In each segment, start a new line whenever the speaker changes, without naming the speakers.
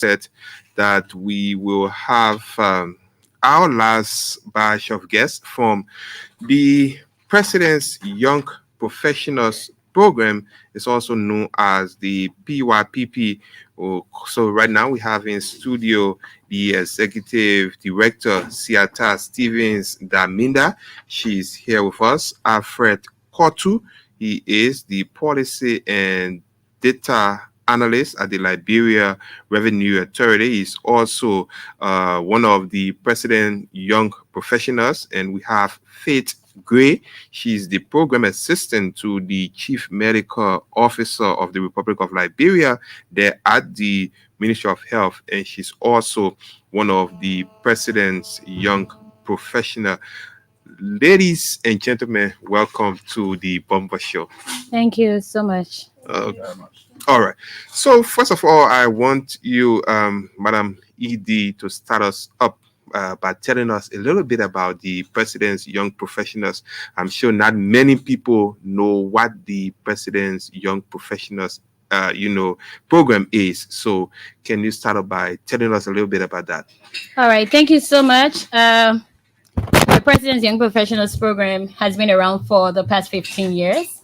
said that we will have our last batch of guests from the President's Young Professionals Program. Is also known as the PYPP. So right now we have in studio the Executive Director, Ciata Stevens Daminda. She's here with us. Alfred Kotu. He is the Policy and Data Analyst at the Liberia Revenue Authority. He's also one of the President Young Professionals. And we have Faith Gray. She's the program assistant to the chief medical officer of the Republic of Liberia there at the Ministry of Health. And she's also one of the president's young professional. Ladies and gentlemen, welcome to the Bumper Show.
Thank you so much.
Uh, all right. So first of all, I want you, Madam ED, to start us up by telling us a little bit about the President's Young Professionals. I'm sure not many people know what the President's Young Professionals, program is. So can you start up by telling us a little bit about that?
All right. Thank you so much. The President's Young Professionals Program has been around for the past 15 years.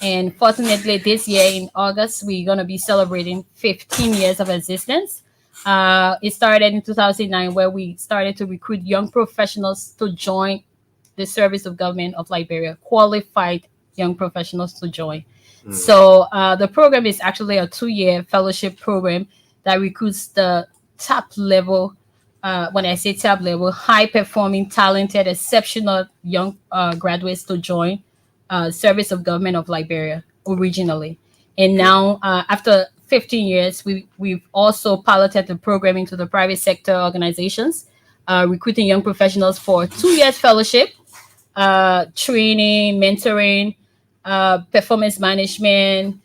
And fortunately, this year in August, we're going to be celebrating 15 years of existence. It started in 2009, where we started to recruit young professionals to join the service of government of Liberia, qualified young professionals to join. So the program is actually a 2-year fellowship program that recruits the top level. When I say top level, high performing, talented, exceptional young graduates to join service of government of Liberia originally. And now, after 15 years, we've also piloted the program into the private sector organizations, recruiting young professionals for 2 years fellowship, training, mentoring, performance management,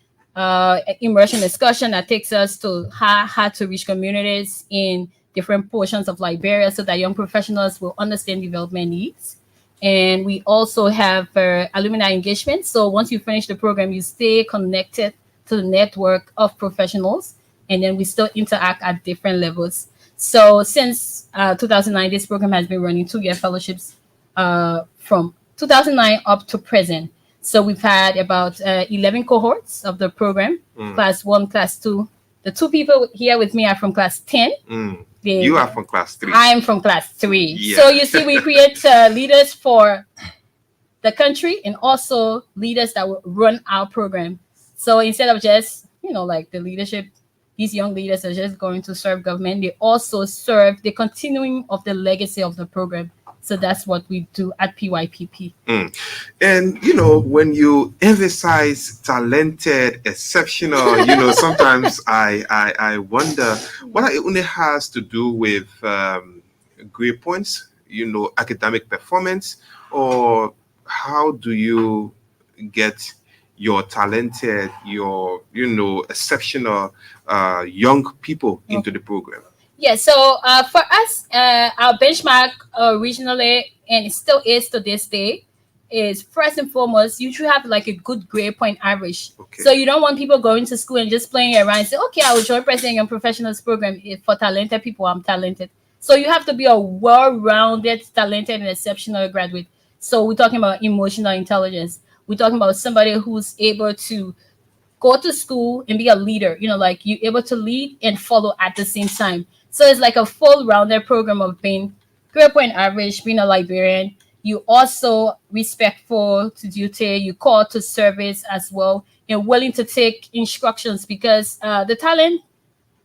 immersion discussion that takes us to how to reach communities in different portions of Liberia so that young professionals will understand development needs. And we also have alumni engagement. So once you finish the program, you stay connected to the network of professionals, and then we still interact at different levels. So since 2009, this program has been running 2-year fellowships from 2009 up to present. So we've had about 11 cohorts of the program, class 1, class 2. The 2 people here with me are from class 10.
You are from class 3.
I am from class 3.
Yeah.
So you see, we create leaders for the country and also leaders that will run our program. So instead of just, like the leadership, these young leaders are just going to serve government, they also serve the continuing of the legacy of the program. So that's what we do at PYPP.
And, when you emphasize talented, exceptional, sometimes I wonder what it only has to do with grade points, academic performance, or how do you get your talented, your, exceptional young people into the program?
Yeah, so for us, our benchmark originally, and it still is to this day, is first and foremost, you should have like a good grade point average.
Okay.
So you don't want people going to school and just playing around and say, okay, I will join President Young Professionals Program. For talented people, I'm talented. So you have to be a well-rounded, talented, and exceptional graduate. So we're talking about emotional intelligence. We're talking about somebody who's able to go to school and be a leader, like you're able to lead and follow at the same time. So it's like a full rounded program of being grade point average, being a Liberian. You also respectful to duty, you call to service as well, and willing to take instructions because the talent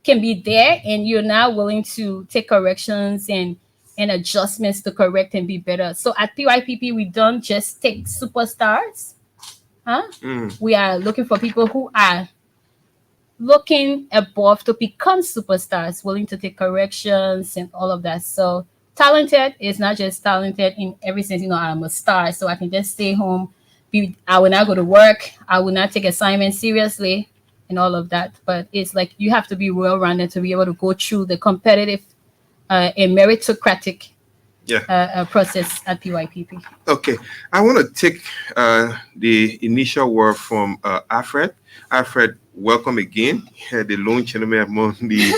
can be there and you're now willing to take corrections and adjustments to correct and be better. So at PYPP, we don't just take superstars. We are looking for people who are looking above to become superstars, willing to take corrections and all of that. So talented is not just talented in every sense, I'm a star, so I can just stay home. I will not go to work. I will not take assignments seriously and all of that. But it's like you have to be well-rounded to be able to go through the competitive and meritocratic process at PYPP.
Okay, I want to take the initial word from Alfred. Alfred, welcome again. You're the lone gentleman among the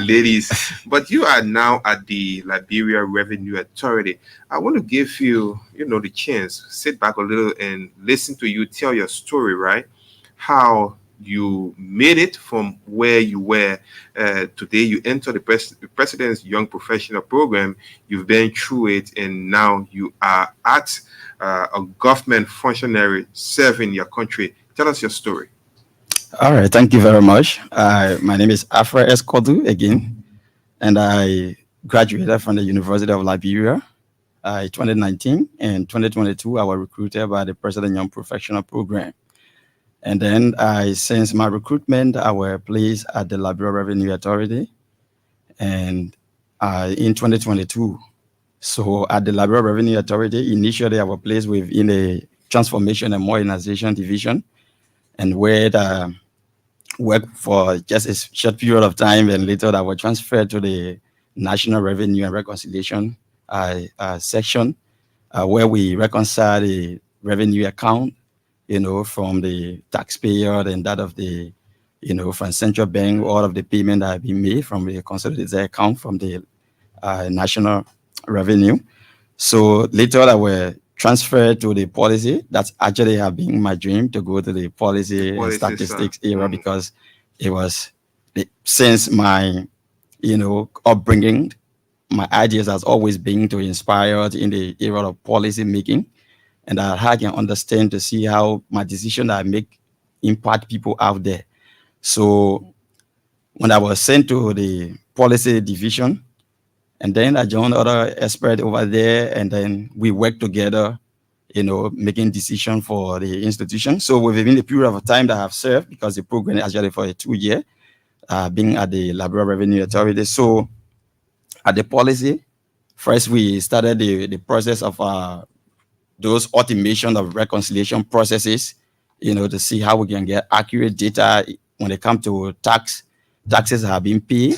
ladies, but you are now at the Liberia Revenue Authority. I want to give you, the chance. Sit back a little and listen to you tell your story, right? How you made it from where you were today. You enter the President's Young Professional Program. You've been through it, and now you are at a government functionary serving your country. Tell us your story.
All right, thank you very much. My name is Afra Escodu again, and I graduated from the University of Liberia 2019 and 2022. I was recruited by the President Young Professional Program. And then since my recruitment, I was placed at the Liberia Revenue Authority and in 2022. So at the Liberia Revenue Authority, initially I was placed within a transformation and modernization division and where worked for just a short period of time, and later I was transferred to the National Revenue and Reconciliation section, where we reconcile the revenue account, from the taxpayer and that of the, from central bank, all of the payment that have been made from the consolidated account from the national revenue. So later I were transferred to the policy. That's actually have been my dream to go to the
The
policy and
policy, sir.
statistics era because it was since my upbringing, my ideas has always been to inspire in the era of policy making, and that I can understand to see how my decision that I make impact people out there. So when I was sent to the policy division, and then I joined other experts over there, and then we worked together, making decisions for the institution. So within the period of time that I've served, because the program is actually for a 2 year, being at the Liberia Revenue Authority. So at the policy, first we started the process of those automation of reconciliation processes, to see how we can get accurate data when it comes to taxes have been paid,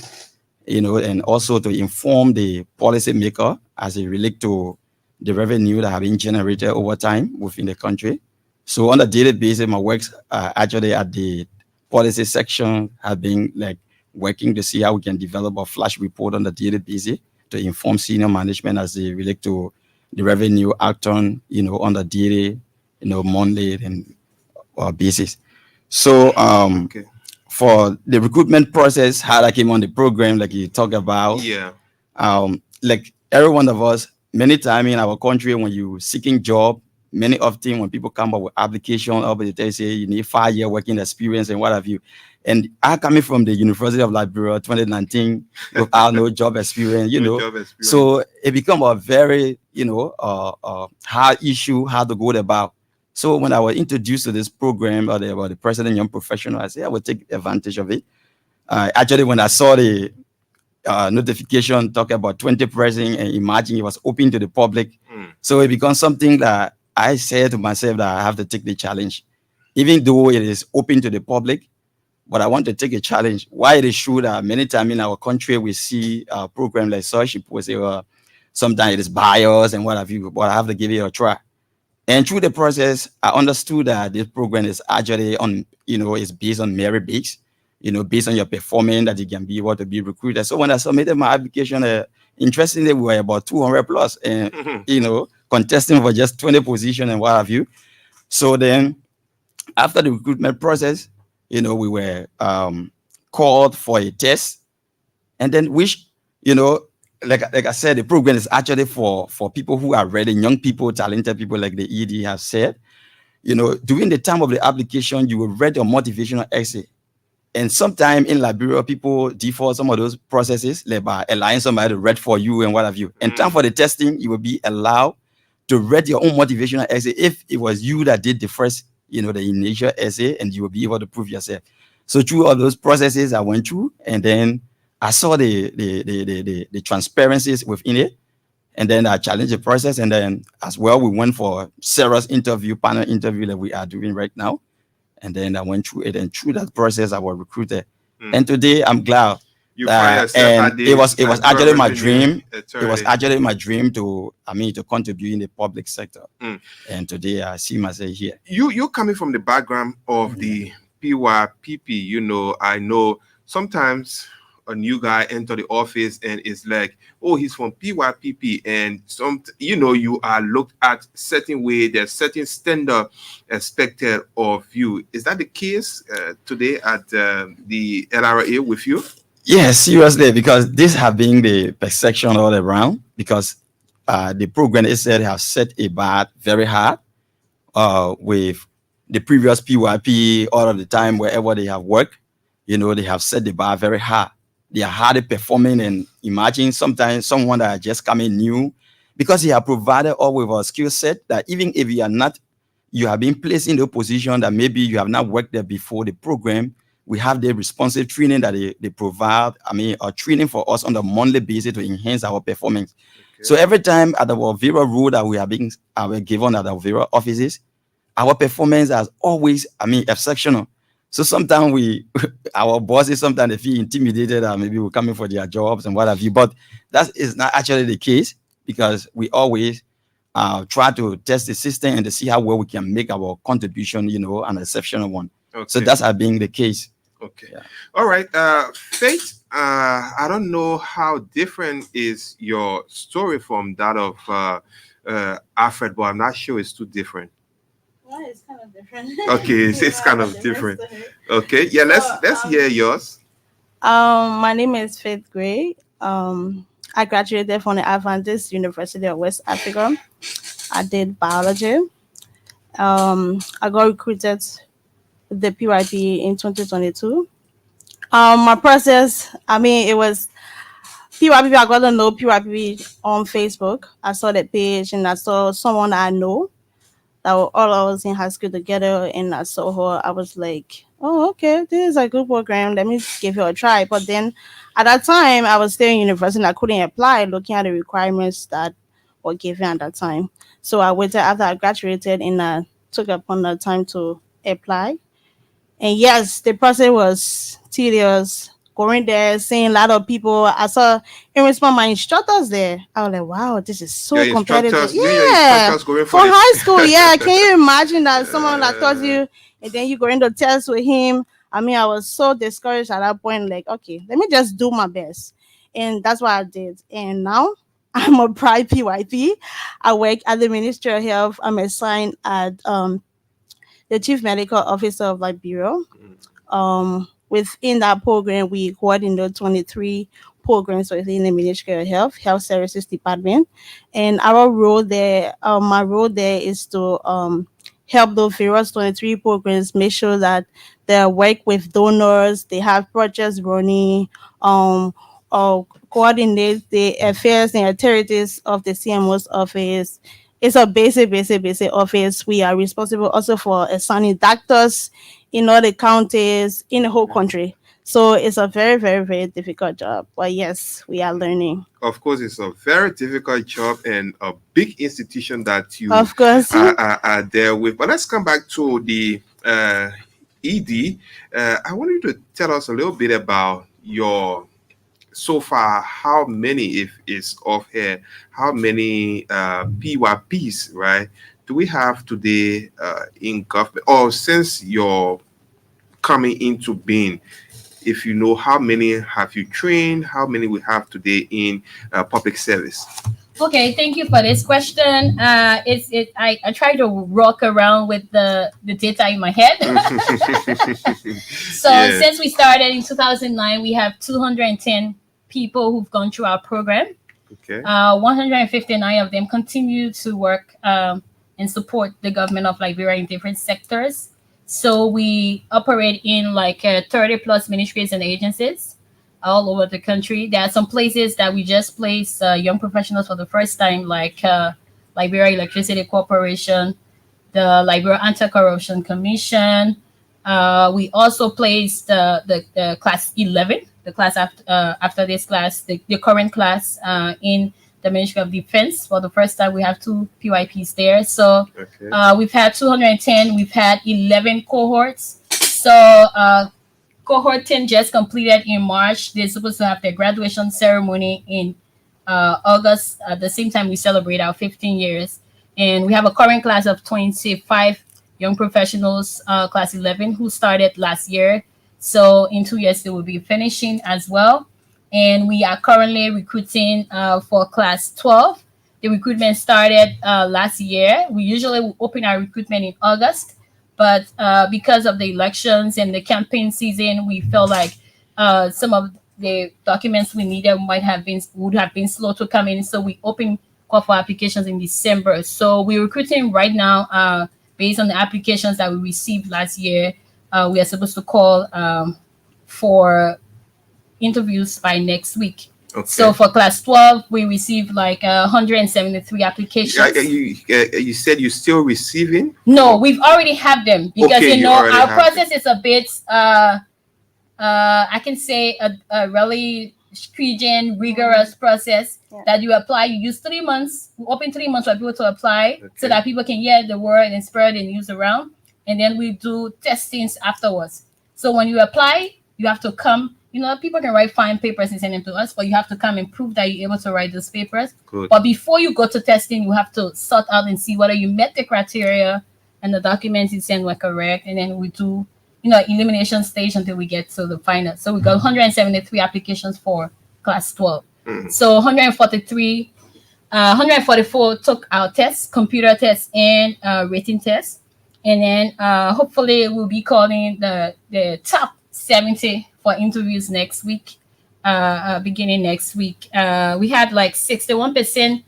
and also to inform the policymaker as it relate to the revenue that have been generated over time within the country. So on a daily basis, my works actually at the policy section have been like working to see how we can develop a flash report on a daily basis to inform senior management as they relate to the revenue act on, on the daily, monthly and basis. So
Okay.
for the recruitment process, how I came on the program, like you talk about,
Yeah.
like every one of us, many times in our country, when you seeking job, many often when people come up with application, they say you need 5 year working experience and what have you. And I coming from the University of Liberia 2019 without no job experience,
No job
so
experience.
it become a very, hard issue how to go about. So when I was introduced to this program about the President Young Professional, I said I would take advantage of it. Actually, when I saw the notification talk about 20 pricing and imagine it was open to the public.
Mm.
So it becomes something that I said to myself that I have to take the challenge. Even though it is open to the public, but I want to take a challenge. Why it is true that many times in our country we see a program like such, people say, well, sometimes it is biased and what have you, but I have to give it a try. And through the process, I understood that this program is actually on, it's based on merit base, based on your performance that you can be able to be recruited. So when I submitted my application, interestingly, we were about 200 plus and, contesting for just 20 position and what have you. So then after the recruitment process, we were called for a test and then which, you know, like I said, the program is actually for people who are ready, young people, talented people, like the ED have said. During the time of the application, you will read your motivational essay. And sometimes in Liberia, people default some of those processes, like by allowing somebody to read for you and what have you. And time for the testing, you will be allowed to read your own motivational essay if it was you that did the first, the initial essay, and you will be able to prove yourself. So through all those processes I went through, and then I saw the transparencies within it, and then I challenged the process, and then as well we went for serious interview, panel interview that we are doing right now, and then I went through it, and through that process I was recruited,
Mm.
and today I'm glad
You find
that,
yourself
and
at
it
the
was it was
Liberal
actually my
Revenue
dream. It was
Authority.
actually my dream to contribute in the public sector,
Mm.
and today I see myself here.
You coming from the background of the PYPP, I know sometimes a new guy enter the office and it's like, oh, he's from PYPP, and you are looked at certain way. There's certain standard expected of you. Is that the case today at the LRA with you?
Yes, seriously, because this have been the perception all around. Because the program itself has set a bar very hard with the previous PYP all of the time wherever they have worked. They have set the bar very high. They are hardly performing, and imagine sometimes someone that are just coming new, because he have provided all with a skill set that even if you are not, you have been placed in the position that maybe you have not worked there before the program. We have the responsive training that they provide. A training for us on a monthly basis to enhance our performance. So
Okay.
every time at our Vera role that we are being given at our Vera offices, our performance has always, exceptional. So sometimes our bosses sometimes they feel intimidated that maybe we're coming for their jobs and what have you. But that is not actually the case, because we always try to test the system and to see how well we can make our contribution, an exceptional one. So
Okay.
that's being the case.
Okay.
Yeah.
All right. Faith, I don't know how different is your story from that of Alfred, but I'm not sure it's too different.
Well, it's kind of different.
Okay, it's
I
kind
have a
of
different
different.
story.
Okay, yeah, let's hear yours.
My name is Faith Gray. I graduated from the Adventist University of West Africa. I did biology. I got recruited with the PYP in 2022. My process, it was PYP. I got to know PYP on Facebook. I saw the page and I saw someone I know that all of us in high school together, and I saw her. I was like, oh, okay, this is a good program. Let me give it a try. But then at that time, I was still in university and I couldn't apply looking at the requirements that were given at that time. So I waited after I graduated and I took upon the time to apply. And yes, the process was tedious. Going there, seeing a lot of people. I saw even some of my instructors there. I was like, wow, this is
Your
so competitive.
instructors, your
Yeah.
instructors going
For
for this.
high school, yeah. Can you imagine that someone that taught
Uh,
you and then you go into test with him? I was so discouraged at that point, like, okay, let me just do my best. And that's what I did. And now I'm a pride PYP. I work at the Ministry of Health. I'm assigned at the Chief Medical Officer of Liberia. Within that program, we coordinate 23 programs within the Ministry of Health Services Department. And our role there, my role there is to help those various 23 programs make sure that they work with donors, they have projects running, or coordinate the affairs and activities of the CMO's office. It's a basic office. We are responsible also for assigning doctors in all the counties in the whole country. So it's a very, very, very difficult job. But yes, we are learning.
of course, it's a very difficult job and a big institution that you
Of course.
are there with. But let's come back to the ED. I want you to tell us a little bit about your so far, how many, if it's off here, how many PYPs, right, do we have today in government, or since you're coming into being? If you know, how many have you trained, how many we have today in public service?
Okay, thank you for this question. I try to rock around with the data in my head. So
Yeah.
since we started in 2009, we have 210 people who've gone through our program.
Okay.
159 of them continue to work and support the government of Liberia in different sectors. So we operate in like 30 plus ministries and agencies all over the country. There are some places that we just place young professionals for the first time, like Liberia Electricity Corporation, the Liberia Anti-Corruption Commission. We also placed the class 11, the class after this class, the current class in the Ministry of Defense. For the first time, we have two PYPs there. So
Okay.
we've had 210, we've had 11 cohorts. So cohort 10 just completed in March. They're supposed to have their graduation ceremony in August. At the same time, we celebrate our 15 years. And we have a current class of 25 young professionals, class 11, who started last year. So in 2 years, they will be finishing as well. And we are currently recruiting for class 12. The recruitment started last year. We usually open our recruitment in August, but because of the elections and the campaign season, we felt like some of the documents we needed would have been slow to come in. So we opened call for applications in December. So we're recruiting right now based on the applications that we received last year. We are supposed to call for interviews by next week. So
Okay.
for class 12, we received like 173 applications.
You said you're still receiving?
No, we've already have them because
Okay, you already
our
have them.
process is a bit I can say a really stringent, rigorous process
Yeah.
that you apply. You use 3 months, we open 3 months for people to apply so
Okay.
that people can hear the word and spread the news around. And then we do testings afterwards. So when you apply, you have to come. People can write fine papers and send them to us, but you have to come and prove that you're able to write those papers.
Good.
But before you go to testing, you have to sort out and see whether you met the criteria and the documents you sent were correct. And then we do elimination stage until we get to the final. So we got 173 applications for class 12.
Mhm.
So 144 took our tests, computer tests and rating tests. And then hopefully we'll be calling the top 70 for interviews next week, beginning next week. We had like 61%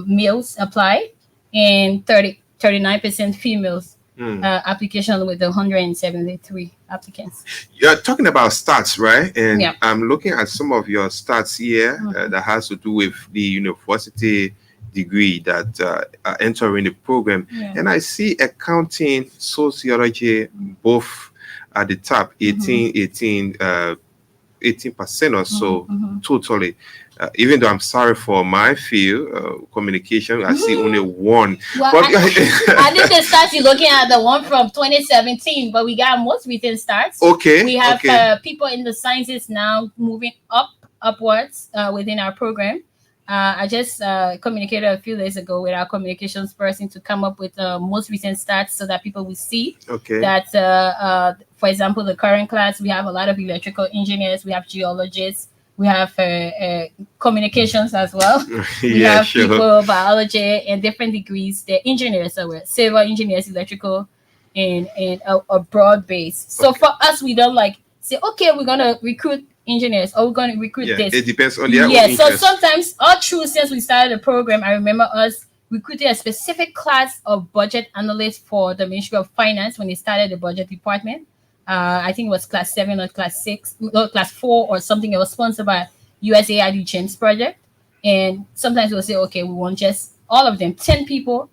males apply and 39% females
Mm.
application with the 173 applicants.
You're talking about stats, right? And
Yeah.
I'm looking at some of your stats here that has to do with the university degree that are entering the program.
Yeah.
And I see accounting, sociology, both at the top, 18% or so totally. Even though I'm sorry for my field, communication, I see only one.
Well,
But
I think the stats you're looking at the one from 2017, but we got most written stats.
okay,
We have
okay.
people in the sciences now moving upwards within our program. I just communicated a few days ago with our communications person to come up with most recent stats so that people will see
Okay.
that, for example, the current class, we have a lot of electrical engineers, we have geologists, we have communications as well. We
Yeah,
have
sure.
people, biology, and different degrees. They're engineers, so we're civil engineers, electrical, and a broad base. So
Okay.
for us, we don't like say, okay, we're gonna recruit engineers or we're gonna recruit
Yeah,
this.
it depends on their own
Yeah, so
interest.
sometimes all through since we started the program, I remember us recruiting a specific class of budget analysts for the Ministry of Finance when they started the budget department. I think it was class 7 or class 6, no, class 4 or something. It was sponsored by USAID James Project. And sometimes we'll say, okay, we want just all of them, 10 people,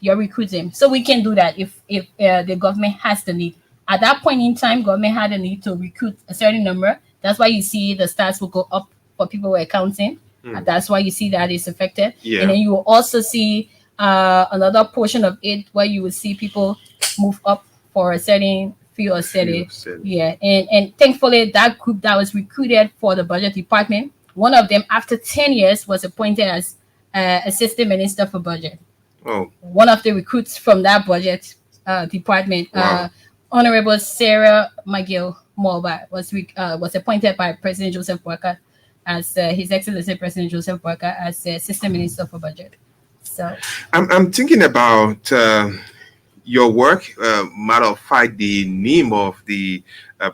you're recruiting. So we can do that if the government has the need. At that point in time, government had a need to recruit a certain number. That's why you see the stats will go up for people who are accounting.
Mm.
That's why you see that is affected.
Yeah.
And then you will also see another portion of it where you will see people move up for a certain field or study. Yeah. And thankfully, that group that was recruited for the budget department, one of them, after 10 years, was appointed as assistant minister for budget.
Oh,
One of the recruits from that budget department,
Wow.
Honorable Sarah McGill Morba, was appointed by President Joseph Boakai as His Excellency President Joseph Boakai as Assistant Minister for Budget. So
I'm thinking about your work. Matter of fact, the name of the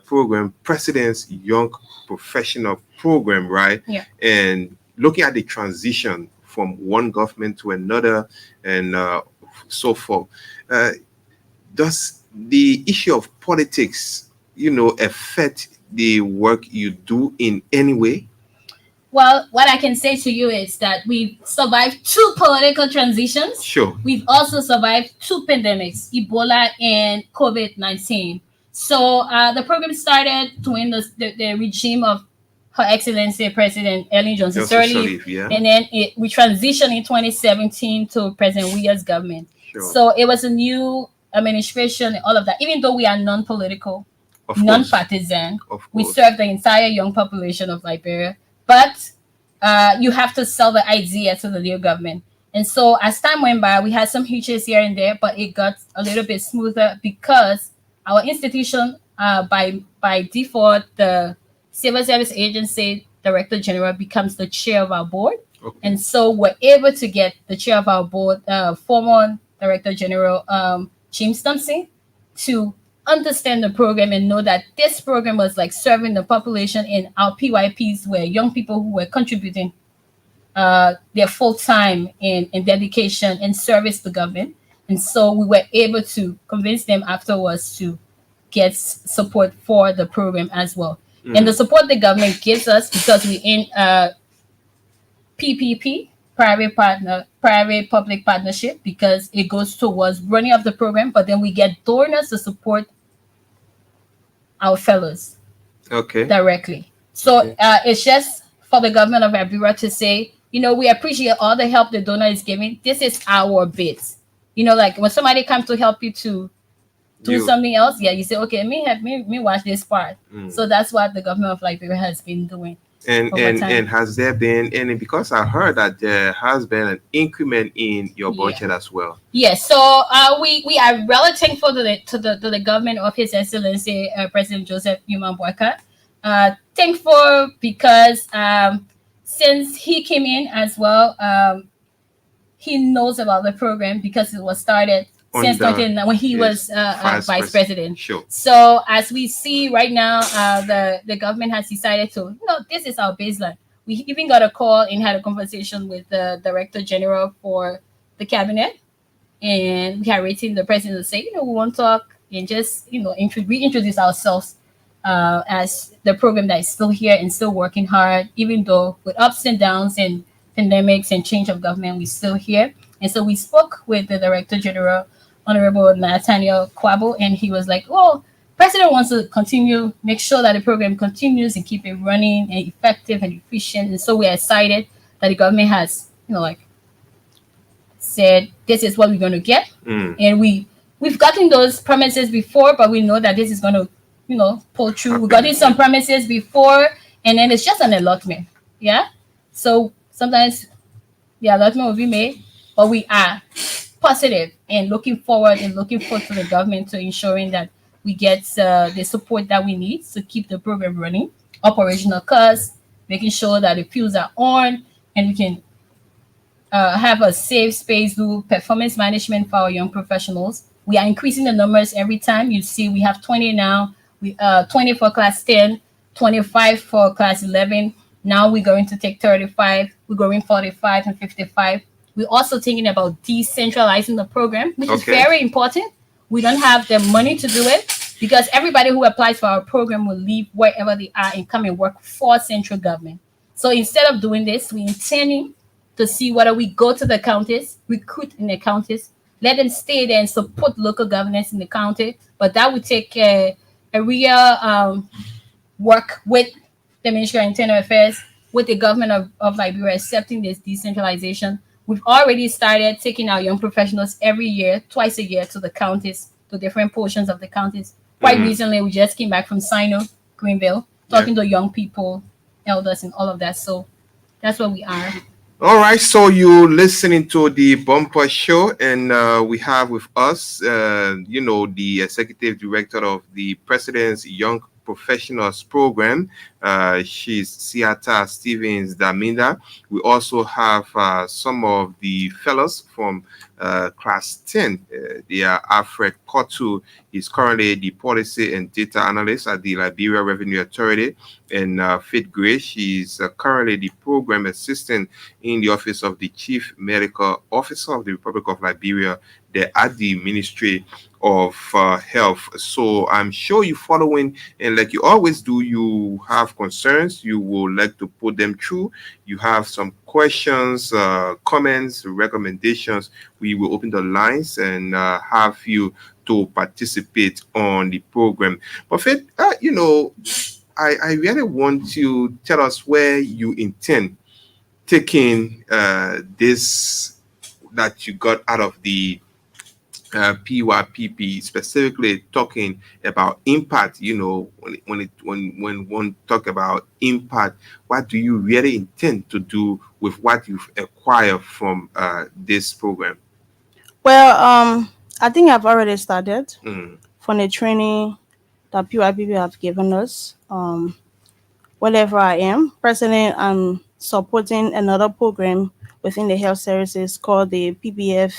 program, President's Young Professional Program, right?
Yeah.
And looking at the transition from one government to another and so forth. Does the issue of politics, affect the work you do in any way?
well, what I can say to you is that we've survived 2 political transitions.
Sure.
We've also survived 2 pandemics, Ebola and COVID-19. So the program started during the regime of Her Excellency President Ellen Johnson
Johnson
Sirleaf,
Sirleaf, yeah.
and then we transitioned in 2017 to President Weah's government.
Sure.
So it was a new administration and all of that. Even though we are non-political,
Of course.
non-partisan,
Of
we
course.
serve the entire young population of Liberia. But you have to sell the idea to the new government. And so as time went by, we had some hitches here and there, but it got a little bit smoother because our institution, by default, the Civil Service Agency Director General becomes the chair of our board.
Okay.
And so we're able to get the chair of our board, former Director General James Thompson, to understand the program and know that this program was like serving the population, and our PYPs were young people who were contributing their full time and dedication and service to government. And so we were able to convince them afterwards to get support for the program as well. And the support the government gives us, because we in PPP, private public partnership, because it goes towards running of the program, but then we get donors to support our fellows
Okay.
directly. So
Okay.
it's just for the government of Liberia to say, we appreciate all the help the donor is giving. This is our bit. Like when somebody comes to help you to do
You.
something else, yeah, you say, okay, me watch this part. So that's what the government of Liberia has been doing
And
over
and
time.
and has there been any, because I heard that there has been an increment in your
Yeah.
budget as well.
Yes, so we are really thankful to the government of His Excellency President Joseph Newman Boyka. Thankful because since he came in as well, he knows about the program because it was started since
Under
2009 when he
yes,
was vice president.
Sure.
So as we see right now, the government has decided to, this is our baseline. We even got a call and had a conversation with the director general for the cabinet, and we are waiting the president to say, we want to talk and just, reintroduce ourselves as the program that is still here and still working hard, even though with ups and downs and pandemics and change of government, we're still here. And so we spoke with the Director General, Honorable Nathaniel Kwabo, and he was like, "Oh, President wants to continue, make sure that the program continues and keep it running and effective and efficient." And so we're excited that the government has, like said, this is what we're going to get. And we've gotten those promises before, but we know that this is going to, pull through. We gotten some promises before, and then it's just an allotment. Yeah. So sometimes the allotment will be made, but we are positive and looking forward to the government to ensuring that we get the support that we need to keep the program running, operational costs, making sure that the fuels are on, and we can have a safe space, do performance management for our young professionals. We are increasing the numbers every time. You see, we have 20 now. We 20 for class 10, 25 for class 11. Now we're going to take 35. We're going 45 and 55. We're also thinking about decentralizing the program, which is
Okay.
very important. We don't have the money to do it because everybody who applies for our program will leave wherever they are and come and work for central government. So instead of doing this, we're intending to see whether we go to the counties, recruit in the counties, let them stay there and support local governance in the county. But that would take a real work with the Ministry of Internal Affairs, with the government of Liberia accepting this decentralization. We've already started taking our young professionals every year, twice a year, to the counties, to different portions of the counties. Quite recently, we just came back from Sino, Greenville, talking to young people, elders, and all of that. So that's where we are.
All right, so you're listening to the Bumper Show, and we have with us, the executive director of the President's Young Professionals Program. She's Ciata Stevens Daminda. We also have some of the fellows from class 10. They are Alfred Kotu. He's currently the policy and data analyst at the Liberia Revenue Authority. And Faith Gray, she's currently the program assistant in the office of the Chief Medical Officer of the Republic of Liberia, there at the Ministry of Health. So I'm sure you're following, and like you always do, you have concerns, you would like to put them through. You have some questions, comments, recommendations. We will open the lines and have you to participate on the program. But Faith, I really want to tell us where you intend taking this that you got out of the PYPP, specifically talking about impact. You know, when one talk about impact, what do you really intend to do with what you've acquired from this program?
Well, I think I've already started
Mm,
from the training that PYPP have given us. Wherever I am, personally, I'm supporting another program within the health services called the PBF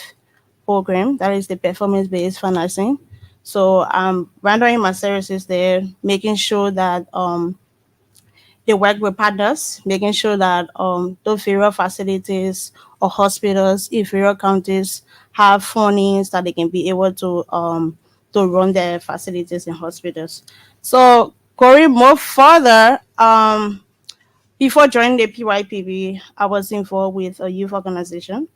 program. That is the performance-based financing. So I'm rendering my services there, making sure that they work with partners, making sure that those various facilities or hospitals in various counties have fundings that they can be able to run their facilities and hospitals. So going more further, before joining the PYPB, I was involved with a youth organization,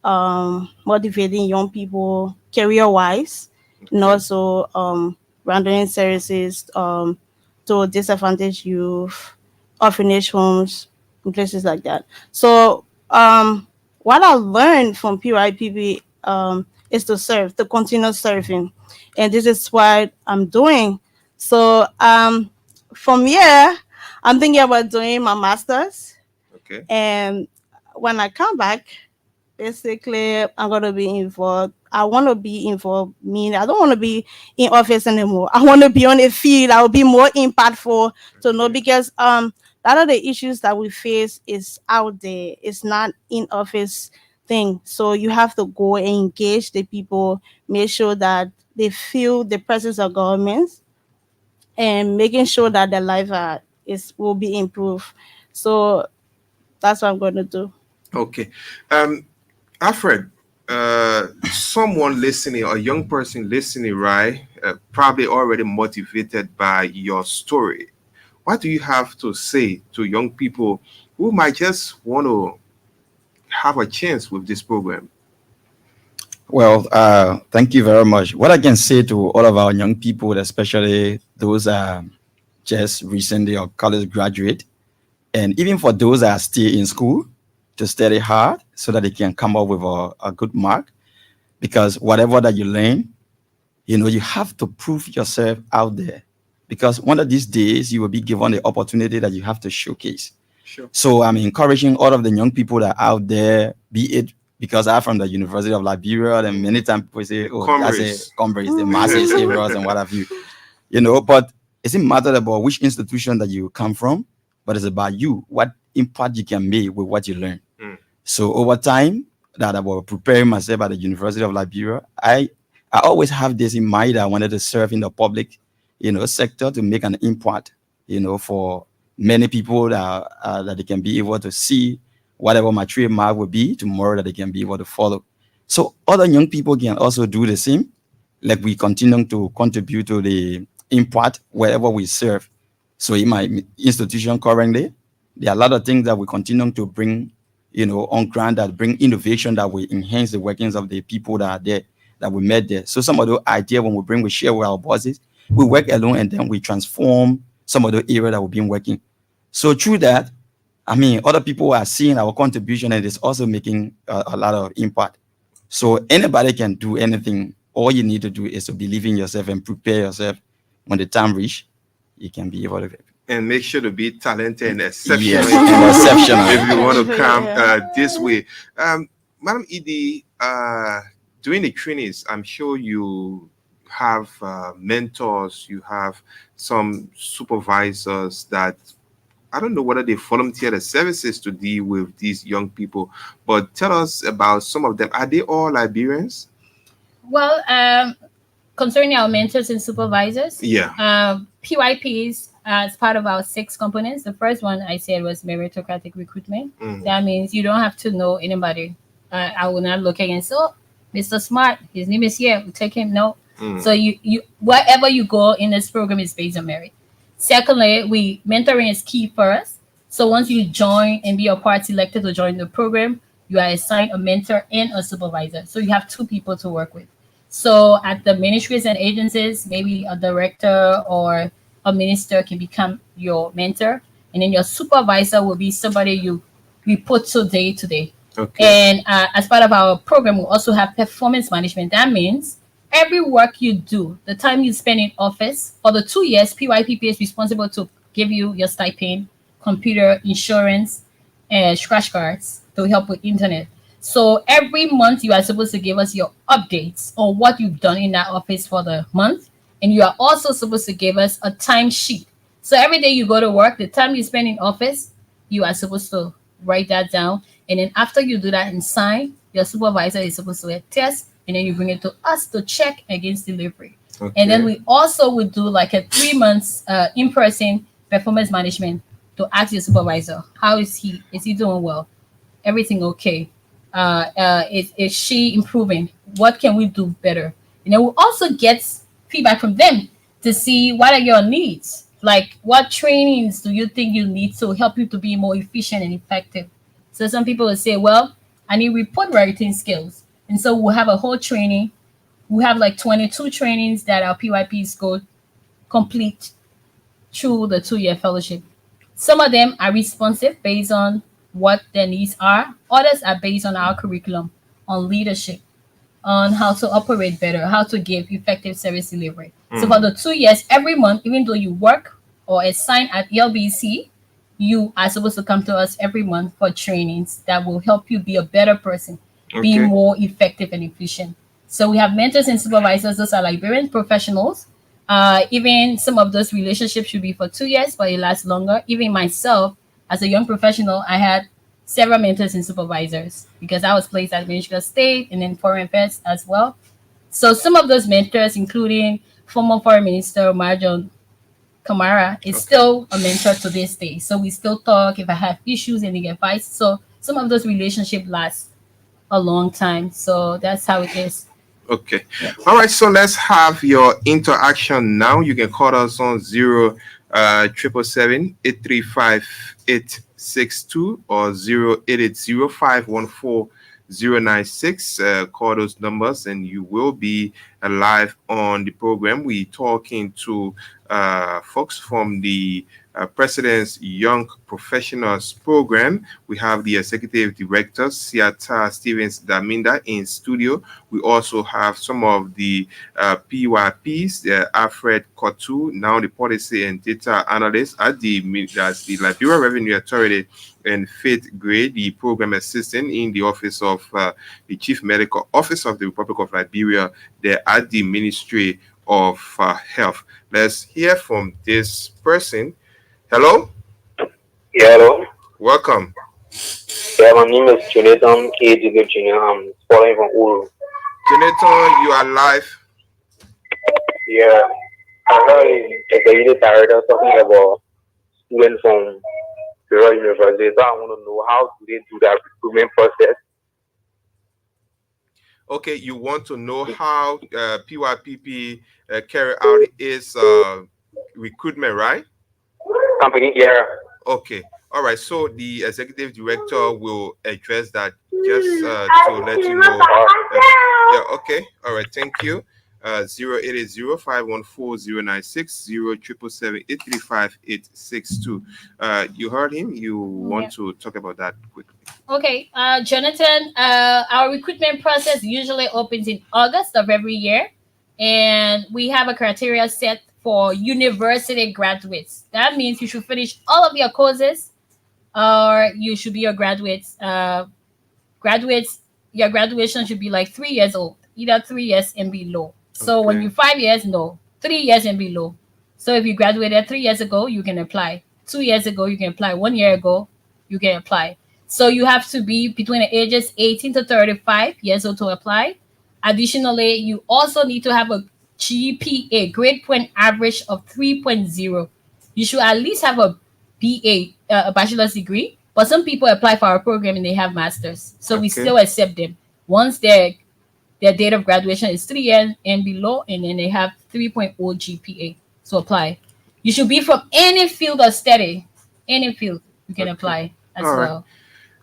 motivating young people career wise, and
okay.
also rendering services to disadvantaged youth, orphanage homes, and places like that. So what I learned from PYPB is to serve, to continue serving, and this is what I'm doing. So from here, I'm thinking about doing my masters,
Okay.
and when I come back, basically I'm gonna be involved. I want to be involved. Mean I don't want to be in office anymore. I want to be on the field. I will be more impactful to know,
Okay.
because a lot of the issues that we face is out there. It's not in office thing. So you have to go and engage the people, make sure that they feel the presence of government, and making sure that their life is will be improved. So that's what I'm going to do.
Okay. Um, Alfred, someone listening, a young person listening, right, probably already motivated by your story. What do you have to say to young people who might just want to have a chance with this program?
Well, thank you very much. What I can say to all of our young people, especially those just recently or college graduate, and even for those that are still in school, to study hard so that they can come up with a good mark. Because whatever that you learn, you have to prove yourself out there. Because one of these days, you will be given the opportunity that you have to showcase.
Sure.
So I'm encouraging all of the young people that are out there, be it because I'm from the University of Liberia, and many times people say, oh, that's a
Comrades.
Congress, the masses,
Mhm.
areas, and what have you. But it's not matter about which institution that you come from, but it's about you, what impact you can make with what you learn.
Mm,
So over time, that I was preparing myself at the University of Liberia, I always have this in mind that I wanted to serve in the public, sector to make an impact, for many people that they can be able to see whatever my trademark will be tomorrow that they can be able to follow. So other young people can also do the same, like we continue to contribute to the impact wherever we serve. So in my institution currently, there are a lot of things that we continue to bring, on ground that bring innovation that will enhance the workings of the people that are there, that we met there. So some of those ideas when we share with our bosses, we work alone and then we transform some of the area that we've been working. So through that, I mean, other people are seeing our contribution and it's also making a lot of impact. So anybody can do anything. All you need to do is to believe in yourself and prepare yourself. When the time reach, you can be able to.
and make sure to be talented and exceptional
Yes,
if
and
you want to
exceptional.
if you want to come
Yeah.
this way. Madam Edie, during the trainings, I'm sure you have mentors, you have some supervisors that I don't know whether they volunteer the services to deal with these young people, but tell us about some of them. Are they all Liberians?
Well, concerning our mentors and supervisors,
Yeah.
PYPs as part of our six components. The first one I said was meritocratic recruitment.
Mm,
That means you don't have to know anybody. I will not look against, oh, Mr. Smart, his name is here, we'll take him. No.
mm,
So you wherever you go in this program is based on merit. Secondly, we mentoring is key for us. So once you join and be a part selected to join the program, you are assigned a mentor and a supervisor. So you have two people to work with. So at the ministries and agencies, maybe a director or a minister can become your mentor, and then your supervisor will be somebody you report to day to day.
Okay.
And as part of our program, we also have performance management. That means every work you do, the time you spend in office, for the 2 years, PYPP is responsible to give you your stipend, computer, insurance, and scratch cards to help with internet. So every month, you are supposed to give us your updates on what you've done in that office for the month. And you are also supposed to give us a timesheet. So every day you go to work, the time you spend in office, you are supposed to write that down. And then after you do that and sign, your supervisor is supposed to attest, and then you bring it to us to check against delivery. And then
Okay.
we also would do like a 3 months in-person performance management to ask your supervisor, how is he? Is he doing well? Everything okay? Is she improving? What can we do better? And then we also get feedback from them to see what are your needs. Like what trainings do you think you need to help you to be more efficient and effective? So some people will say, well, I need report writing skills. And so we'll have a whole training. We have like 22 trainings that our PYPs go complete through the 2 year fellowship. Some of them are responsive based on what their needs are. Others are based on our curriculum, on leadership, on how to operate better, how to give effective service delivery. So for
Mm.
the 2 years, every month, even though you work or assign at LBC, you are supposed to come to us every month for trainings that will help you be a better person, be
Okay.
more effective and efficient. So we have mentors and supervisors. Those are Liberian professionals. Even some of those relationships should be for 2 years, but it lasts longer. Even myself, as a young professional, I had several mentors and supervisors because I was placed at Michigan State and then foreign affairs as well. So some of those mentors, including former Foreign Minister Marjon Kamara, is
Okay.
still a mentor to this day. So we still talk if I have issues and need advice. So some of those relationships last a long time. So that's how it is.
Okay.
Yes.
All right. So let's have your interaction now. You can call us on 0 777 835 862 or 0 880 514 096. Call those numbers and you will be live on the program. We talking to folks from the President's Young Professionals Program. We have the Executive Director, Ciata Stevens Daminda, in studio. We also have some of the PYPs, Alfred Kotu, now the Policy and Data Analyst at the Liberia Revenue Authority, and Faith Gray, the Program Assistant in the Office of the Chief Medical Officer of the Republic of Liberia, there at the Ministry of Health. Let's hear from this person. Hello,
Yeah, hello.
welcome.
Yeah, my name is Jonathan K. Jacob Jr. I'm calling from Uru.
Jonathan, you are live.
Yeah, I heard the executive director talking about students from Federal University. So I want to know how do they do that recruitment process?
Okay, you want to know how PYPP carry out its recruitment, right?
Company, yeah.
Okay, all right. So the executive director will address that just to let you know. Uh, yeah, okay, all right. Thank you. 080 514 096 You heard him. You want
Yeah.
to talk about that quickly?
Okay, Jonathan, our recruitment process usually opens in August of every year, and we have a criteria set for university graduates. That means you should finish all of your courses, or you should be a graduate. Graduates, your graduation should be like 3 years old, either 3 years and below. So when
Okay.
you're 5 years, no, 3 years and below. So if you graduated 3 years ago, you can apply. 2 years ago, you can apply. 1 year ago, you can apply. So you have to be between the ages 18 to 35 years old to apply. Additionally, you also need to have a GPA, grade point average of 3.0. You should at least have a BA, a bachelor's degree. But some people apply for our program and they have masters, so we
Okay.
still accept them once their date of graduation is 3 years and below, and then they have 3.0 GPA. So apply. You should be from any field of study, any field you can
Okay.
apply as
All right.
well.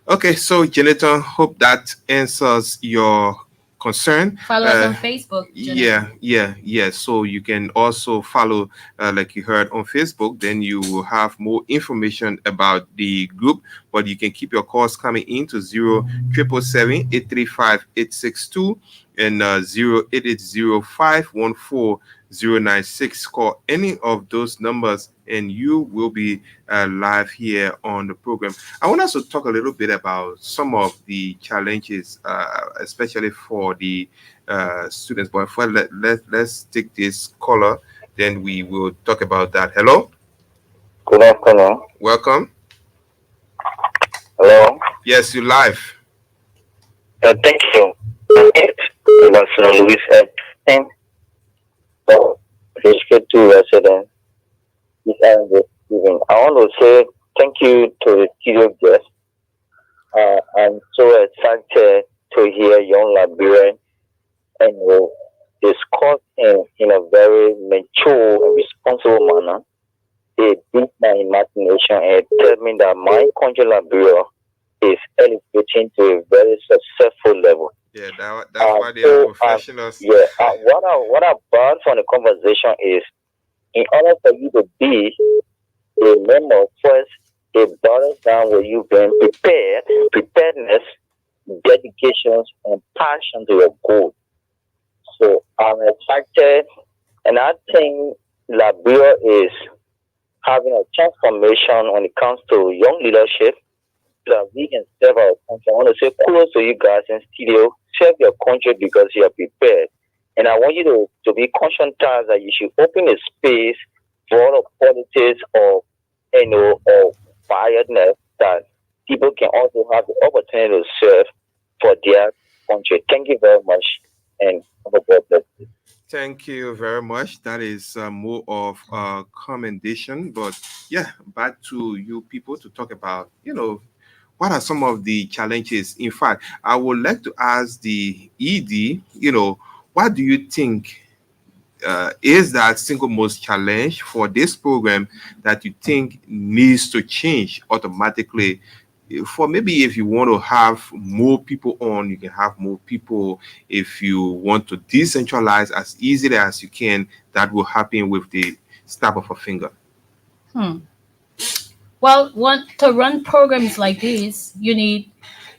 Okay, so Jonathan, hope that answers your concern.
Follow us on Facebook, Jeanette.
Yeah. So you can also follow, like you heard on Facebook. Then you will have more information about the group. But you can keep your calls coming in to 0 777 835 862 and 0 880 514 096. Call any of those numbers and you will be live here on the program. I want us to talk a little bit about some of the challenges, especially for the students. But first, let's take this caller, then we will talk about that. Hello,
Good afternoon.
welcome.
Hello.
Yes, you live.
Thank you. Ambassador Luis Epstein, District 2 resident. This evening. I want to say thank you to the studio guest. I'm so excited to hear young Liberian and discuss in a very mature and responsible manner. It beat my imagination and tell me that my country Liberia is elevating to a very successful level.
Yeah, that's why they are professionals.
Yeah, what I brought from the conversation is in order for you to be a member, first it boils down with you being prepared, preparedness, dedications, and passion to your goal. So I'm excited, and I think Liberia is having a transformation when it comes to young leadership so that we can serve our country. I want to say kudos to you guys in studio. Serve your country because you are prepared. And I want you to be conscientized that you should open a space for all the politics or or firedness that people can also have the opportunity to serve for their country. Thank you very much and have a God bless you.
Thank you very much. That is more of a commendation. But yeah, back to you people to talk about, what are some of the challenges? In fact, I would like to ask the ED, what do you think is that single most challenge for this program that you think needs to change automatically? For maybe if you want to have more people on, you can have more people. If you want to decentralize as easily as you can, that will happen with the snap of a finger.
Hmm. Well, to run programs like this, you need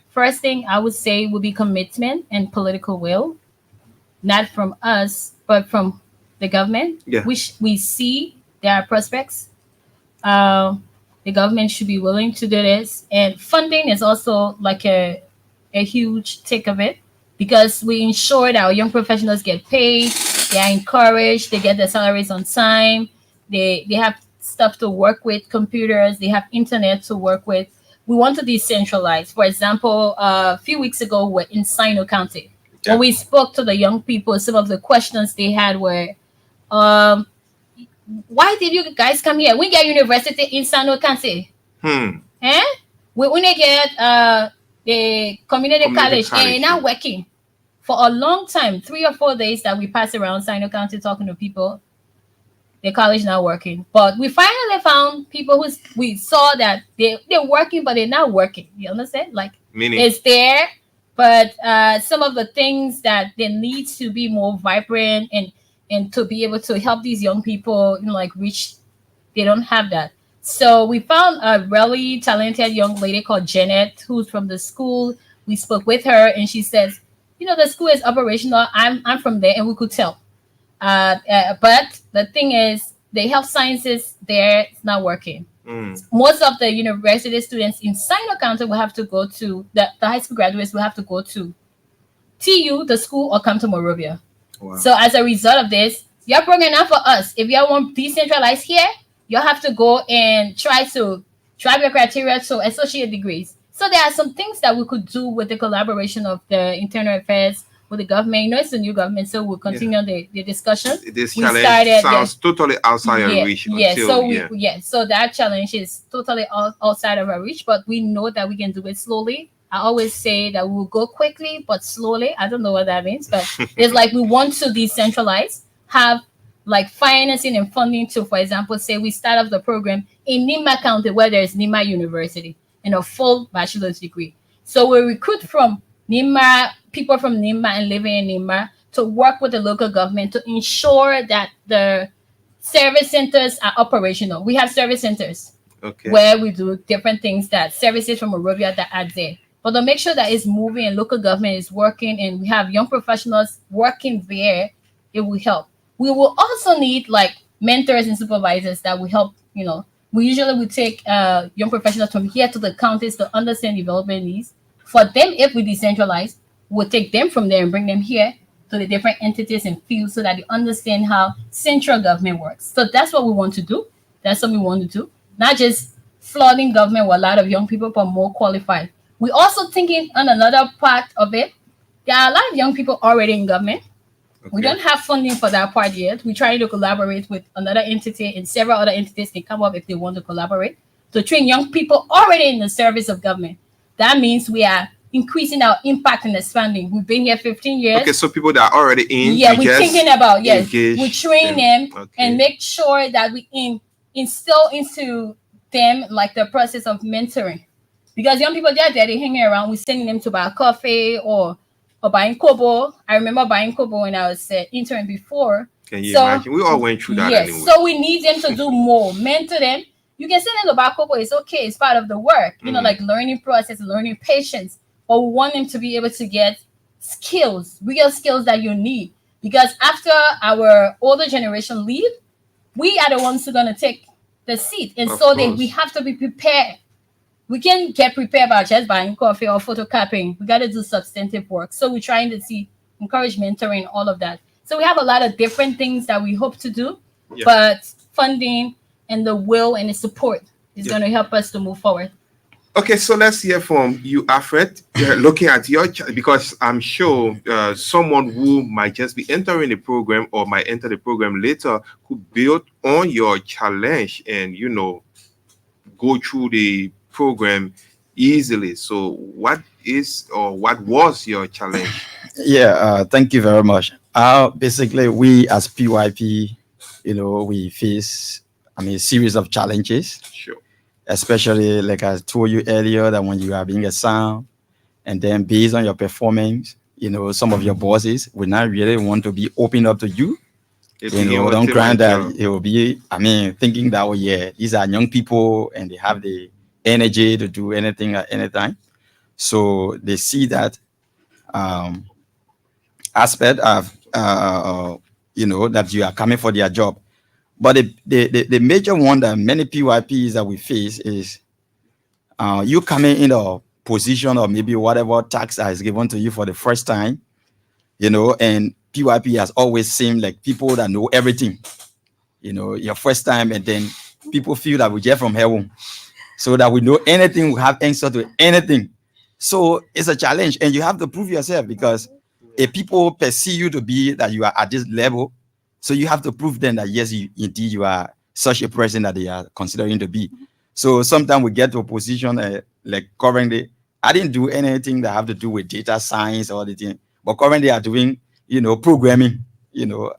first thing I would say would be commitment and political will, not from us, but from the government,
Yeah.
which we see there are prospects. Um, the government should be willing to do this, and funding is also like a huge take of it because we ensure that our young professionals get paid, they are encouraged, they get their salaries on time, they have stuff to work with, computers, they have internet to work with. We want to decentralize. For example, a few weeks ago, we're in Sino County. When
Yeah.
we spoke to the young people, some of the questions they had were, um, why did you guys come here? We get university in Sano County.
Hmm.
Eh? We only get the community
Community
college
college,
and
yeah.
not working for a long time, 3 or 4 days that we pass around Sino County talking to people. The college not working, but we finally found people who we saw that they're working, but they're not working. You understand? Like
Meaning,
it's there, but some of the things that they need to be more vibrant and to be able to help these young people, like reach, they don't have that. So we found a really talented young lady called Janet, who's from the school. We spoke with her, and she says, the school is operational. I'm from there, and we could tell. But the thing is, the health sciences there is not working.
mm,
Most of the university students in Sino County will have to go to the high school graduates will have to go to TU, the school, or come to Morovia.
wow.
So as a result of this, you're bringing up for us. If you want decentralized here, you have to go and try to drive your criteria to associate degrees. So there are some things that we could do with the collaboration of the internal affairs with the government. It's a new government, so we'll
Yeah.
continue the discussion.
This
We
challenge
started,
sounds totally outside your
yeah,
reach
yeah.
until,
So
yeah.
so that challenge is totally outside of our reach, but we know that we can do it slowly. I always say that we'll go quickly but slowly. I don't know what that means, but it's like we want to decentralize, have like financing and funding to, for example, say we start off the program in Nima County where there's Nima University and a full bachelor's degree. So we recruit from Nima people from Nimba and living in Nimba to work with the local government to ensure that the service centers are operational. We have service centers
Okay.
where we do different things that services from Morovia that are there. But to make sure that it's moving and local government is working and we have young professionals working there, it will help. We will also need like mentors and supervisors that will help, We usually would take young professionals from here to the counties to understand development needs. For them, if we decentralize, we'll take them from there and bring them here to the different entities and fields so that they understand how central government works. So that's what we want to do. That's what we want to do. Not just flooding government with a lot of young people, but more qualified. We're also thinking on another part of it. There are a lot of young people already in government. We
Okay.
don't have funding for that part yet. We're trying to collaborate with another entity and several other entities can come up if they want to collaborate to train young people already in the service of government. That means we are increasing our impact and expanding. We've been here 15
Okay,
years.
so people that are already in,
Yeah,
you
we're
just
thinking about, yes, we
engage
train them and
Okay.
make sure that we instill into them like the process of mentoring. Because young people they're there, they hanging around, we're sending them to buy coffee or buying kobo. I remember buying kobo when I was intern before.
Can you
So
imagine? We all went through that
yes,
anyway.
so we need them to do more, mentor them. You can send them to buy kobo, it's okay, it's part of the work,
Mm.
like learning process, learning patience. But we want them to be able to get skills, real skills that you need. Because after our older generation leave, we are the ones who are gonna take the seat. And
Of
so we
course.
have to be prepared. We can get prepared by just buying coffee or photocopying. We gotta do substantive work. So we're trying to see encourage mentoring, all of that. So we have a lot of different things that we hope to do,
Yeah.
but funding and the will and the support is
Yeah.
gonna help us to move forward.
Okay, so let's hear from you, Alfred. Looking at your because I'm sure someone who might just be entering the program or might enter the program later could build on your challenge and go through the program easily. So, what is or what was your challenge?
Yeah, thank you very much. Basically, we as PYP, we face, a series of challenges,
Sure.
especially like I told you earlier that when you are being assigned, and then based on your performance, some of your bosses will not really want to be open up to you.
It begin with
Don't
take my
grant that
job.
it will be, thinking that, oh, yeah, these are young people and they have the energy to do anything at any time. So they see that um, aspect of, that you are coming for their job. But the major one that many PYPs that we face is you coming in a position or maybe whatever tax that is given to you for the first time, and PYP has always seemed like people that know everything, your first time, and then people feel that we get from heaven, so that we know anything, we have answer to anything. So it's a challenge, and you have to prove yourself because if people perceive you to be that you are at this level, so you have to prove them that yes, indeed you are such a person that they are considering to be. So sometimes we get to a position like currently, I didn't do anything that have to do with data science or anything, but currently I'm doing, programming.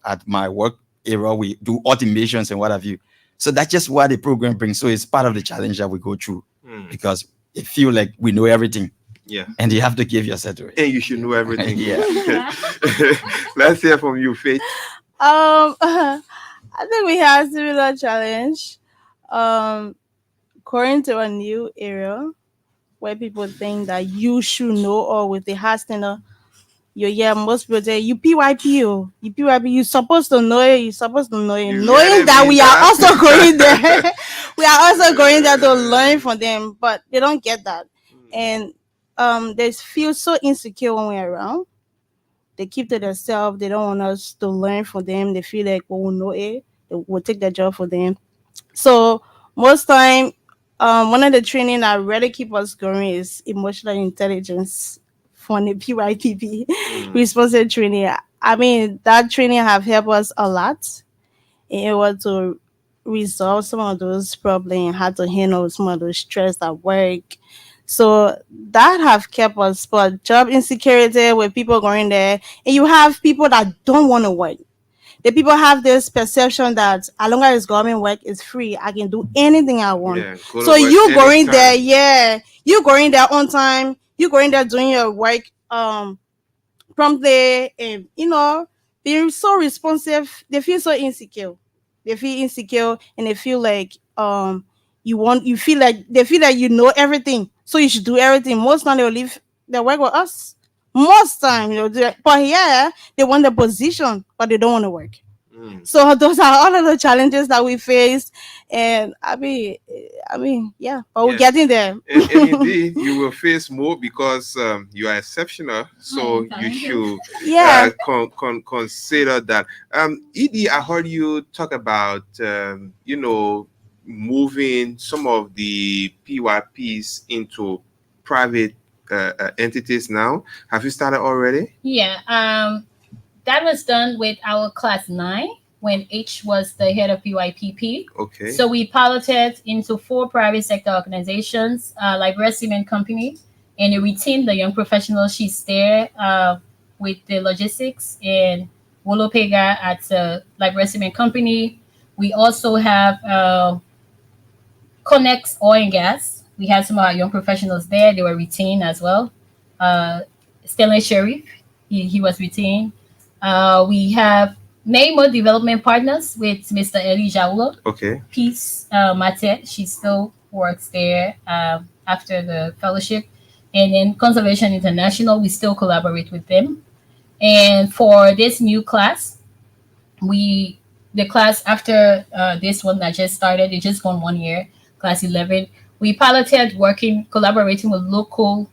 At my work area, we do automations and what have you. So that's just what the program brings. So it's part of the challenge that we go through
Mm.
because it feel like we know everything
Yeah.
and you have to give yourself to it.
And you should know everything.
Yeah.
Let's hear from you, Faith.
I think we have similar challenge. Um, According to a new era where people think that you should know or with the high standard, you hear most people say you PYP, you PYP, you supposed to know it, you supposed to know it.
You
Knowing
really
that
mean
we are
that?
also going there, we are also going there to learn from them, but they don't get that. And they feel so insecure when we're around. They keep to themselves. They don't want us to learn from them. They feel like we will know it. They will take the job for them. So most time, one of the training that really keep us going is emotional intelligence from the PYPP
Mm.
responsive training. I mean, that training have helped us a lot in order to resolve some of those problems, how to handle some of those stress at work. So that have kept us, but job insecurity with people going there, and you have people that don't want to work. The people have this perception that as long as government work is free, I can do anything I want.
Yeah. Go
So
to work
you going there,
anytime.
yeah, you going there on time, you going there doing your work promptly, being so responsive. They feel so insecure. They feel insecure, and they feel like you feel like they feel like you know everything, so you should do everything. Most time they'll leave their work with us. Most time they'll do it. But here they want the position, but they don't want to work.
Mm.
So those are all of the challenges that we face, and yeah, but we're
Yes.
getting there.
And indeed, you will face more because you are exceptional. So
Oh,
you
talented.
should
Yeah.
consider that. Edie, I heard you talk about, moving some of the PYPs into private entities now. Have you started already?
Yeah. That was done with our class 9 when H was the head of PYPP.
Okay.
So we piloted into 4 private sector organizations, like Red Cement Company, and we retained the young professional. She's there with the logistics and Wolopega at like Red Cement Company. We also have Connects Oil and Gas. We had some of our young professionals there. They were retained as well. Uh, Stanley Sharif, he was retained. We have many more development partners with Mr. Eli Jaulo.
Okay.
Peace Mate, she still works there after the fellowship. And then Conservation International, we still collaborate with them. And for this new class, we the class after this one that just started, it just gone 1 year, class 11. We piloted working, collaborating with local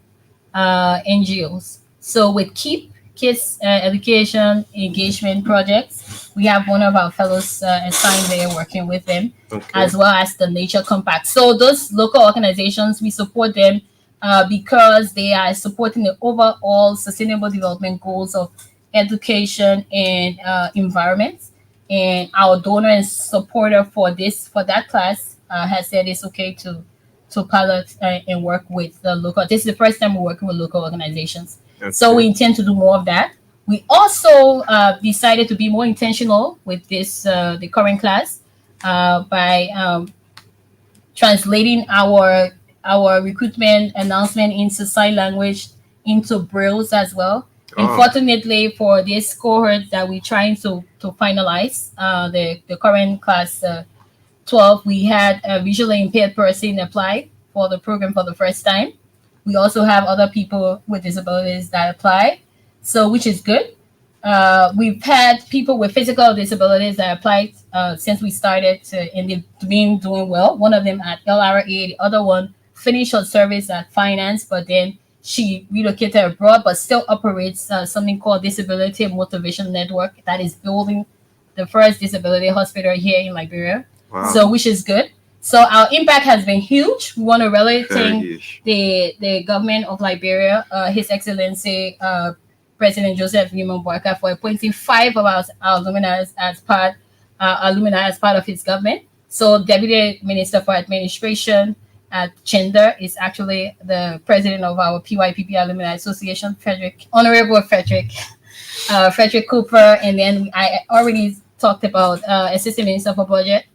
NGOs. So with KEEP, Kids Education Engagement Projects, we have one of our fellows assigned there working with them,
Okay.
as well as the Nature Compact. So those local organizations, we support them because they are supporting the overall sustainable development goals of education and environment. And our donor and supporter for that class has said it's okay to pilot and work with the local. This is the first time we're working with local organizations. So we
Okay.
intend to do more of that. We also decided to be more intentional with this the current class by translating our recruitment announcement into sign language into brailles as well.
Oh.
Unfortunately, for this cohort that we're trying to finalize, the current class 12, we had a visually impaired person apply for the program for the first time. We also have other people with disabilities that apply, so which is good. We've had people with physical disabilities that applied since we started, and they've been doing well. One of them at LRA, the other one finished her service at finance, but then she relocated abroad, but still operates something called Disability Motivation Network that is building the first disability hospital here in Liberia.
Wow.
So which is good. So our impact has been huge. We want to really
Very
thank
huge.
the government of Liberia, His Excellency President Joseph Newman Boyka, for appointing 5 of our alumni as part of his government. So Deputy Minister for Administration at Gender is actually the president of our PYPP Alumni Association, Honorable Frederick Cooper, and then I already talked about Assistant Minister for Budget,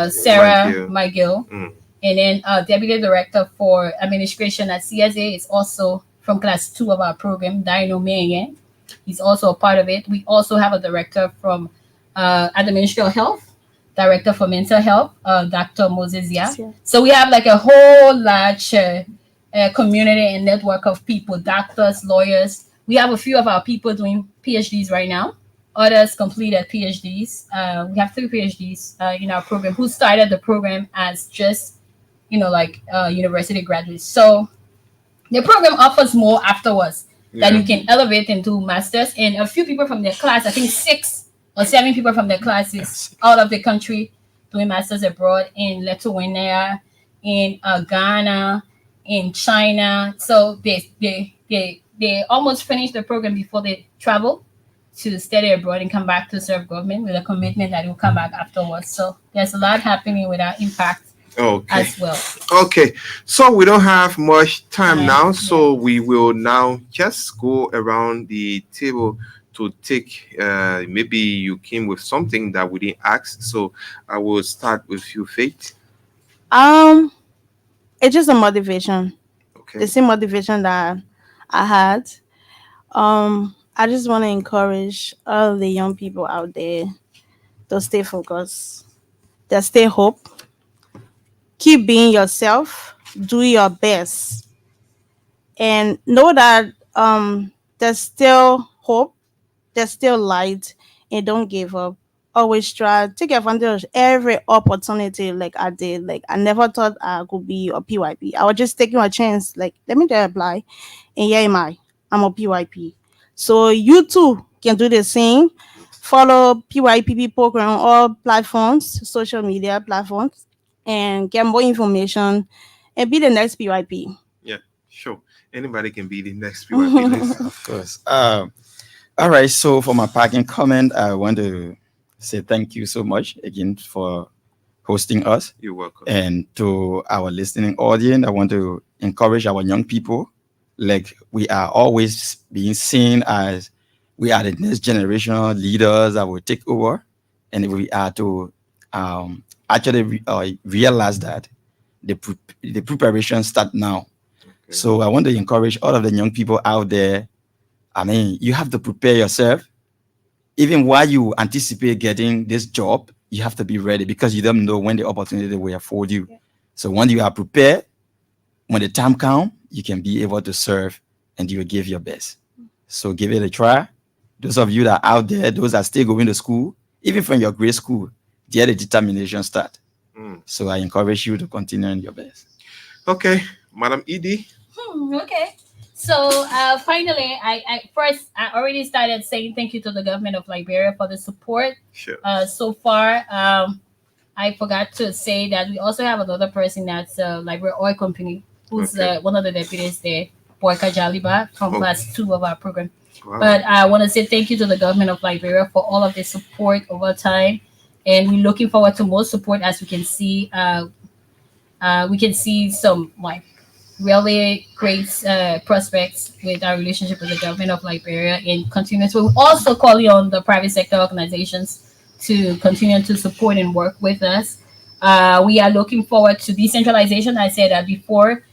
Sarah
Michael.
McGill,
Mm.
and then Deputy Director for Administration at CSA is also from class 2 of our program, Dino Mayen. He's also a part of it. We also have a director from Administrative Health, Director for Mental Health, Dr. Moses Ya.
Yeah.
So we have like a whole large community and network of people, doctors, lawyers. We have a few of our people doing PhDs right now. Others completed PhDs. We have 3 PhDs in our program who started the program as just, like university graduates. So the program offers more afterwards that
Yeah.
you can elevate and do masters. And a few people from their class, I think 6 or 7 people from their classes out of the country doing masters abroad in Lithuania, in Ghana, in China. So they almost finish the program before they travel to study abroad and come back to serve government with a commitment that it will come back afterwards. So there's a lot happening with our impact
Okay.
as well.
Okay. So we don't have much time
Time,
now,
yeah.
so we will now just go around the table to take. Maybe you came with something that we didn't ask, so I will start with you, Faith.
Um, it's just a motivation.
Okay.
The same motivation that I had. I just want to encourage all the young people out there to stay focused, to stay hope, keep being yourself, do your best, and know that there's still hope, there's still light, and don't give up. Always try take advantage of every opportunity. Like I did, like I never thought I could be a PYP. I was just taking a chance. Like let me just apply, and here am I. I'm a PYP. So you too can do the same. Follow PYPP program on all platforms, social media platforms, and get more information and be the next PYP.
Yeah, sure. Anybody can be the next PYP. Let's.
Of course. All right. So for my parking comment, I want to say thank you so much again for hosting us.
You're welcome.
And to our listening audience, I want to encourage our young people. Like we are always being seen as we are the next generational leaders that will take over. And we are to actually realize that the preparation start now.
Okay.
So I want to encourage all of the young people out there. I mean, you have to prepare yourself. Even while you anticipate getting this job, you have to be ready because you don't know when the opportunity will afford you. So when you are prepared, when the time comes, you can be able to serve and you will give your best. So give it a try. Those of you that are out there, those that are still going to school, even from your grade school, there the determination start.
Mm.
So I encourage you to continue in your best.
Okay, Madam Edie.
Okay. So finally, I already started saying thank you to the government of Liberia for the support.
Sure.
So far, I forgot to say that we also have another person that's Liberia Oil Company, who's
Okay.
one of the deputies there, Boyka Jaliba, from
Oh.
class 2 of our program.
Wow.
But I want to say thank you to the government of Liberia for all of the support over time, and we're looking forward to more support. As we can see, we can see some like really great prospects with our relationship with the government of Liberia and continue to also calling on the private sector organizations to continue to support and work with us. We are looking forward to decentralization. I said that before.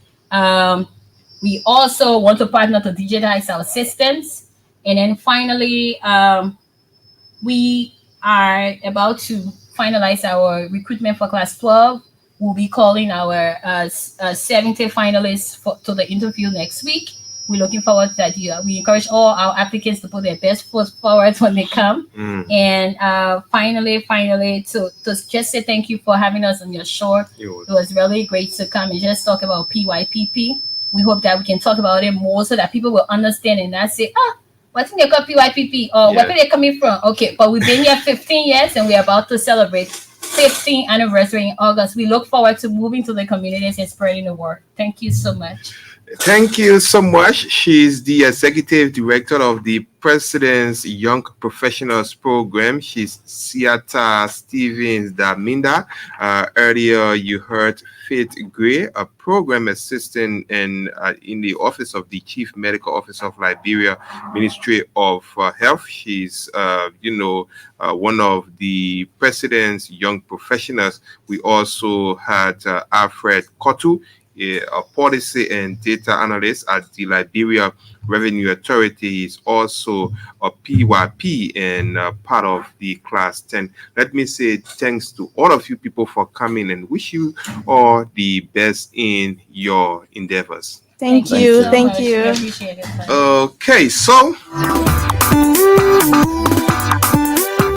We also want to partner to digitize our systems. And then finally, we are about to finalize our recruitment for class 12. We'll be calling our 70 finalists to the interview next week. We're looking forward to that. We encourage all our applicants to put their best foot forward when they come.
Mm.
And finally, to just say thank you for having us on your show. It was really great to come and just talk about PYPP. We hope that we can talk about it more so that people will understand and not say, what's in your PYPP or where are they coming from? Okay, but we've been here 15 years and we're about to celebrate 15th anniversary in August. We look forward to moving to the communities and spreading the word. Thank you so much.
Thank you so much. She's the executive director of the President's Young Professionals Program. She's Ciata Stevens Daminda. Earlier, you heard Faith Gray, a program assistant in the office of the Chief Medical Officer of Liberia Ministry of Health. She's, one of the President's Young Professionals. We also had Alfred Kotu, a policy and data analyst at the Liberia Revenue Authority. Is also a PYP and part of the class 10. Let me say thanks to all of you people for coming and wish you all the best in your endeavors.
Thank
Thank
you.
you.
Thank
We
you.
appreciate it.
Okay, so